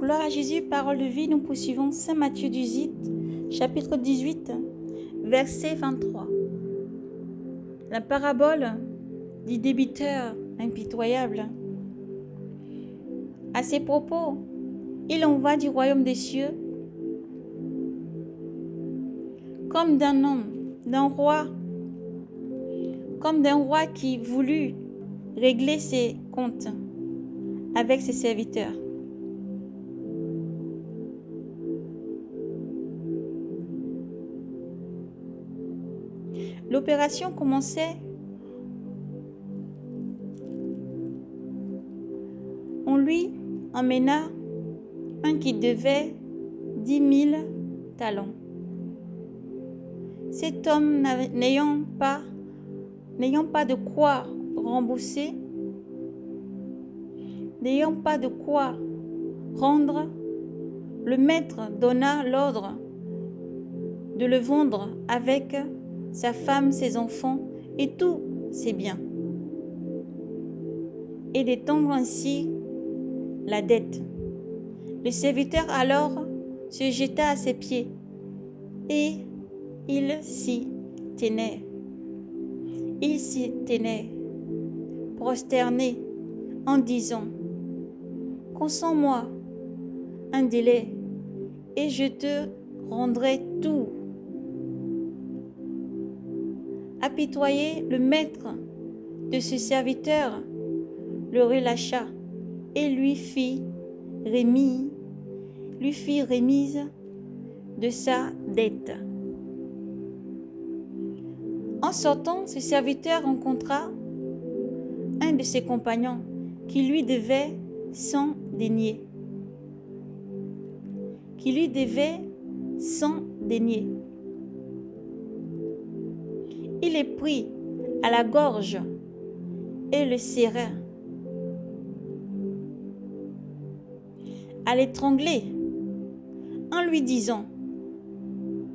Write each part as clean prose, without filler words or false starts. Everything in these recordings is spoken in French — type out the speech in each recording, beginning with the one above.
Gloire à Jésus, parole de vie, nous poursuivons Saint Matthieu du Zite, chapitre 18, verset 23. La parabole du débiteur impitoyable. À ces propos, il en va du royaume des cieux comme d'un homme, d'un roi qui voulut régler ses comptes avec ses serviteurs. L'opération commençait. On lui emmena un qui devait 10 000 talents. Cet homme n'ayant pas de quoi rembourser, n'ayant pas de quoi rendre, le maître donna l'ordre de le vendre avec sa femme, ses enfants et tous ses biens, et d'étendre ainsi la dette. Le serviteur alors se jeta à ses pieds et il s'y tenait. Il s'y tenait, prosterné, en disant : Consens-moi un délai et je te rendrai tout. Apitoyé, le maître de ce serviteur le relâcha et lui fit remise de sa dette. En sortant, ce serviteur rencontra un de ses compagnons qui lui devait 100 deniers. Il le prit à la gorge et le serra, à l'étrangler, en lui disant :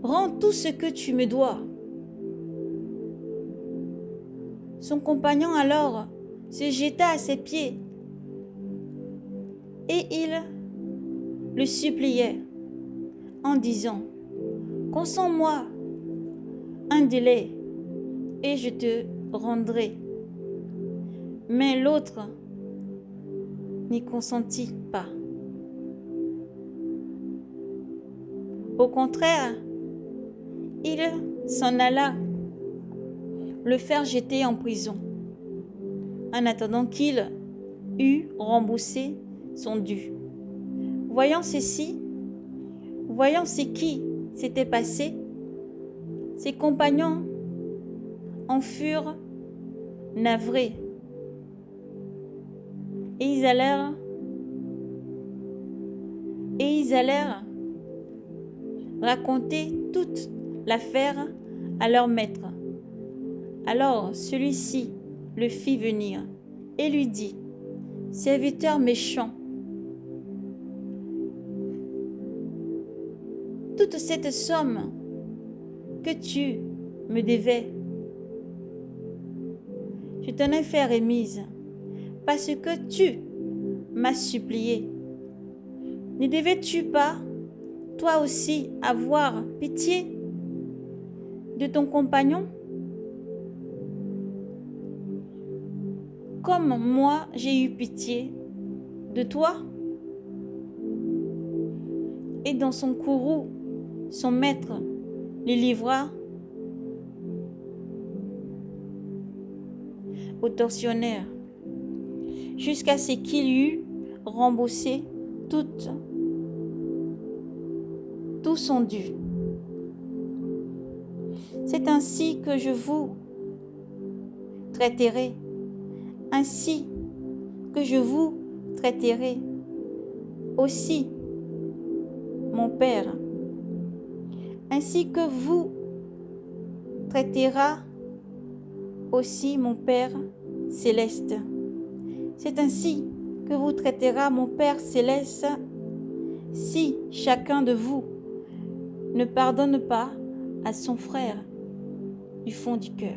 Rends tout ce que tu me dois. Son compagnon alors se jeta à ses pieds et il le suppliait en disant : Consens-moi un délai et je te rendrai. Mais l'autre n'y consentit pas. Au contraire, il s'en alla le faire jeter en prison, en attendant qu'il eût remboursé son dû. Voyant ce qui s'était passé, ses compagnons en furent navrés, et ils allèrent raconter toute l'affaire à leur maître. Alors celui-ci le fit venir et lui dit : Serviteur méchant, toute cette somme que tu me devais, je t'en ai fait remise parce que tu m'as supplié. Ne devais-tu pas, toi aussi, avoir pitié de ton compagnon, comme moi j'ai eu pitié de toi? Et dans son courroux, son maître le livra au tortionnaire jusqu'à ce qu'il eût remboursé tout son dû. C'est ainsi que je vous traiterai, ainsi que je vous traiterai aussi mon Père, ainsi que vous traitera aussi mon Père céleste. C'est ainsi que vous traitera mon Père céleste si chacun de vous ne pardonne pas à son frère du fond du cœur.